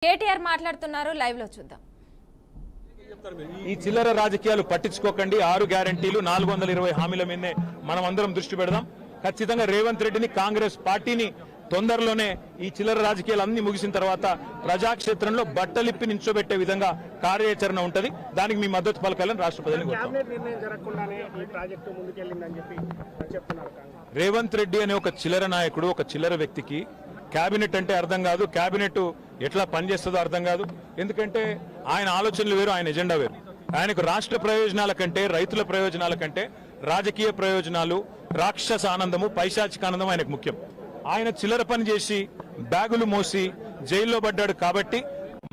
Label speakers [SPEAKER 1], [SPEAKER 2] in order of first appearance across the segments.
[SPEAKER 1] కేటీఆర్ మాట్లాడుతున్నారు, లైవ్ లో చూద్దాం.
[SPEAKER 2] ఈ చిల్లర రాజకీయాలు పట్టించుకోకండి. 6 గ్యారంటీలు 420 హామీల మీదనే మనం అందరం దృష్టి పెడదాం. ఖచ్చితంగా రేవంత్ రెడ్డిని, కాంగ్రెస్ పార్టీని తొందరలోనే ఈ చిల్లర రాజకీయాలు అన్ని ముగిసిన తర్వాత ప్రజాక్షేత్రంలో బట్టలిప్పి నించోబెట్టే విధంగా కార్యాచరణ ఉంటది. దానికి మీ మద్దతు పలకాలని రాష్ట్ర ప్రజలకు రేవంత్ రెడ్డి అనే ఒక చిల్లర నాయకుడు, ఒక చిల్లర వ్యక్తికి కేబినెట్ అంటే అర్థం కాదు, కేబినెట్ ఎట్లా పనిచేస్తుందో అర్థం కాదు. ఎందుకంటే ఆయన ఆలోచనలు వేరు, ఆయన ఎజెండా వేరు. ఆయనకు రాష్ట్ర ప్రయోజనాల కంటే, రైతుల ప్రయోజనాల కంటే రాజకీయ ప్రయోజనాలు, రాక్షస ఆనందము, పైశాచిక ఆనందం ఆయనకు ముఖ్యం. ఆయన చిల్లర పని చేసి బ్యాగులు మోసి జైల్లో పడ్డాడు కాబట్టి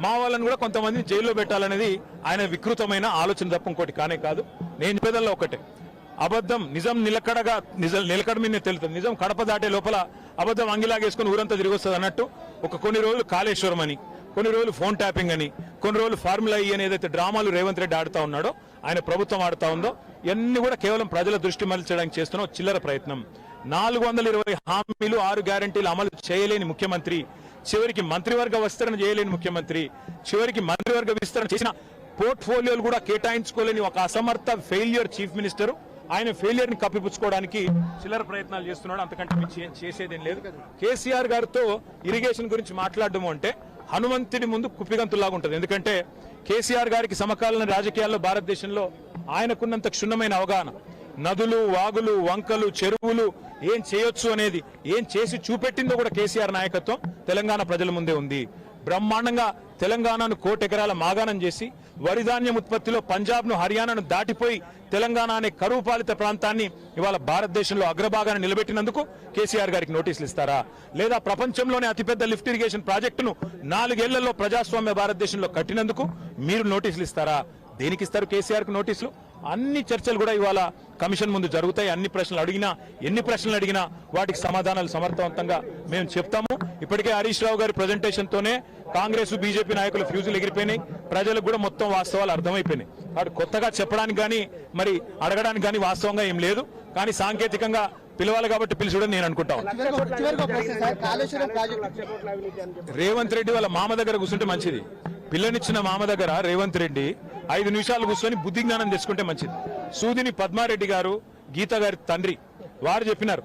[SPEAKER 2] మా వాళ్ళని కూడా కొంతమంది జైల్లో పెట్టాలనేది ఆయన వికృతమైన ఆలోచన తప్ప ఇంకోటి కానే కాదు. నేను చెప్పేదల్లా ఒకటే, అబద్ధం నిజం నిలకడ మీద తెలుస్తుంది. నిజం కడప దాటే లోపల అబద్ధం అంగిలాగేసుకుని ఊరంతా తిరిగి వస్తుంది అన్నట్టు కొన్ని రోజులు కాళేశ్వరం అని, కొన్ని రోజులు ఫోన్ ట్యాపింగ్ అని, కొన్ని రోజులు ఫార్ములా ఈ అని ఏదైతే డ్రామాలు రేవంత్ రెడ్డి ఆడుతా ఉన్నాడో, ఆయన ప్రభుత్వం ఆడుతా ఉందో, ఇవన్నీ కూడా కేవలం ప్రజల దృష్టి మరల్చడానికి చేస్తున్న చిల్లర ప్రయత్నం. 420 హామీలు, 6 గ్యారంటీలు అమలు చేయలేని ముఖ్యమంత్రి, చివరికి మంత్రివర్గ విస్తరణ చేయలేని ముఖ్యమంత్రి, చివరికి మంత్రివర్గ విస్తరణ చేసిన పోర్ట్ఫోలియోలు కూడా కేటాయించుకోలేని ఒక అసమర్థ ఫెయిల్యూర్ చీఫ్ మినిస్టర్. ఆయన ఫెయిలియర్ ని కప్పిపుచ్చుకోవడానికి చిల్లర ప్రయత్నాలు చేస్తున్నాడు. అంతకంటే చేసేదేం లేదు. కేసీఆర్ గారితో ఇరిగేషన్ గురించి మాట్లాడడం అంటే హనుమంతుడి ముందు కుప్పిగంతులాగా ఉంటుంది. ఎందుకంటే కేసీఆర్ గారికి సమకాలీన రాజకీయాల్లో భారతదేశంలో ఆయనకున్నంత క్షుణ్ణమైన అవగాహన, నదులు, వాగులు, వంకలు, చెరువులు ఏం చేయొచ్చు అనేది, ఏం చేసి చూపెట్టిందో కూడా కేసీఆర్ నాయకత్వం తెలంగాణ ప్రజల ముందే ఉంది. బ్రహ్మాండంగా తెలంగాణను 1 కోటి ఎకరాల మాగాణం చేసి వరిధాన్యం ఉత్పత్తిలో పంజాబ్ను, హర్యానాను దాటిపోయి తెలంగాణ అనే కరువు పాలిత ప్రాంతాన్ని ఇవాళ భారతదేశంలో అగ్రభాగాన్ని నిలబెట్టినందుకు కేసీఆర్ గారికి నోటీసులు ఇస్తారా? లేదా ప్రపంచంలోనే అతిపెద్ద లిఫ్ట్ ఇరిగేషన్ ప్రాజెక్టును 4 ఏళ్లలో ప్రజాస్వామ్య భారతదేశంలో కట్టినందుకు మీరు నోటీసులు ఇస్తారా? దేనికి ఇస్తారు కేసీఆర్ కు నోటీసులు? అన్ని చర్చలు కూడా ఇవాళ కమిషన్ ముందు జరుగుతాయి. ఎన్ని ప్రశ్నలు అడిగినా వాటికి సమాధానాలు సమర్థవంతంగా మేము చెప్తాము. ఇప్పటికే హరీష్ రావు గారి ప్రజెంటేషన్ తోనే కాంగ్రెస్, బీజేపీ నాయకుల ఫ్యూజులు ఎగిరిపోయినాయి. ప్రజలకు కూడా మొత్తం వాస్తవాలు అర్థమైపోయినాయి. వాడు కొత్తగా చెప్పడానికి కానీ మరి అడగడానికి కానీ వాస్తవంగా ఏం లేదు. కానీ సాంకేతికంగా పిలవాలి కాబట్టి పిలిచడం నేను అనుకుంటాను. రేవంత్ రెడ్డి వాళ్ళ మామ దగ్గర కూర్చుంటే మంచిది. పిల్లనిచ్చిన మామ దగ్గర రేవంత్ రెడ్డి 5 నిమిషాలు కూర్చొని బుద్ధి జ్ఞానం తెచ్చుకుంటే మంచిది. సూదిని పద్మారెడ్డి గారు, గీత గారి తండ్రి, వారు చెప్పినారు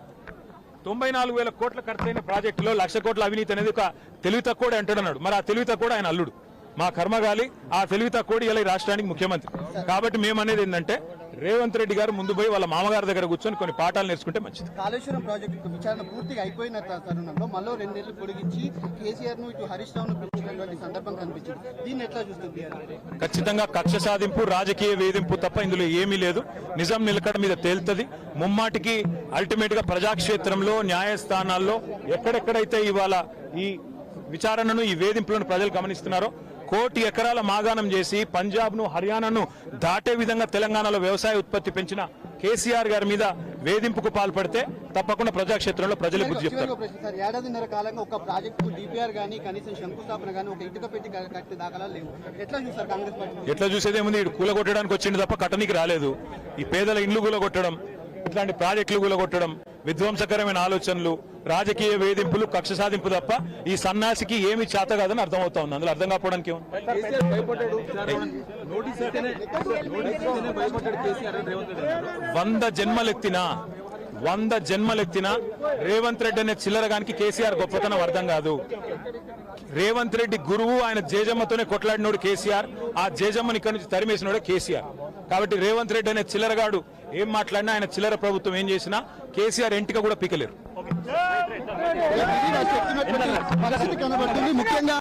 [SPEAKER 2] 94,000 కోట్ల ఖర్చైన ప్రాజెక్టులో 1,00,000 కోట్ల అవినీతి అనేది ఒక తెలివి తక్కువ అంటున్నాడు. మరి ఆ తెలివి తక్కువ ఆయన అల్లుడు. మా కర్మగాలి ఆ తెలివి తక్కువ ఇలా ఈ రాష్ట్రానికి ముఖ్యమంత్రి. కాబట్టి మేము అనేది ఏంటంటే రేవంత్ రెడ్డి గారు ముందు పోయి వాళ్ళ మామగారి దగ్గర కూర్చొని కొన్ని పాఠాలు నేర్చుకుంటే మంచిది.
[SPEAKER 3] కాళేశ్వరం ప్రాజెక్టు విచారణ పూర్తిగా అయిపోయిన తరుణంలో మళ్ళీ 2 నెలలు పొడిగించి కేసీఆర్ ను ఇటు హరీష్ రావును పిలిచినటువంటి సందర్భం కనిపించింది. దీన్ని ఎట్లా చూస్తుంది?
[SPEAKER 2] ఖచ్చితంగా కక్ష సాధింపు, రాజకీయ వేధింపు తప్ప ఇందులో ఏమీ లేదు. నిజం నిలకడ మీద తేలుతుంది. ముమ్మాటికి అల్టిమేట్ గా ప్రజాక్షేత్రంలో, న్యాయస్థానాల్లో ఎక్కడెక్కడైతే ఇవాళ ఈ విచారణను, ఈ వేధింపులను ప్రజలు గమనిస్తున్నారో, 1 కోటి ఎకరాల మాగాణం చేసి పంజాబ్ ను, హర్యానాను దాటే విధంగా తెలంగాణలో వ్యవసాయ ఉత్పత్తి పెంచిన కేసీఆర్ గారి మీద వేధింపుకు పాల్పడితే తప్పకుండా ప్రజాక్షేత్రంలో ప్రజలు బుద్ధి చెప్తారు.
[SPEAKER 3] 1.5 ఏడాదిన్నర కాలంగా ఒక ప్రాజెక్టు డిపిఆర్ గానీ, కనీసం శంకుస్థాపన గానీ, ఒక ఇటుక పెట్టి కట్టే దాఖలాలు లేవు. ఎట్లా చూస్తారు కాంగ్రెస్ పార్టీ?
[SPEAKER 2] ఎట్లా చూసేదేముంది? ఇటు కూలగొట్టడానికి వచ్చింది తప్ప కట్టనికి రాలేదు. ఈ పేదల ఇండ్లు కూలగొట్టడం, ఇట్లాంటి ప్రాజెక్టులు కూలగొట్టడం, విధ్వంసకరమైన ఆలోచనలు, రాజకీయ వేధింపులు, కక్ష సాధింపు తప్ప ఈ సన్నాసికి ఏమి చేత కాదని అర్థమవుతా ఉంది. అందులో అర్థం కాకపోవడానికి 100 జన్మలెత్తినా రేవంత్ రెడ్డి అనే చిల్లరగానికి కేసీఆర్ గొప్పతనం అర్థం కాదు. రేవంత్ రెడ్డి గురువు, ఆయన జేజమ్మతోనే కొట్లాడినోడు కేసీఆర్. ఆ జేజమ్మని ఇక్కడి నుంచి తరిమేసినోడే కేసీఆర్. కాబట్టి రేవంత్ రెడ్డి అనే చిల్లరగాడు ఏం మాట్లాడినా, ఆయన చిల్లర ప్రభుత్వం ఏం చేసినా కేసీఆర్ ఎంటిక కూడా పీకలేరు.
[SPEAKER 3] ముఖ్యంగా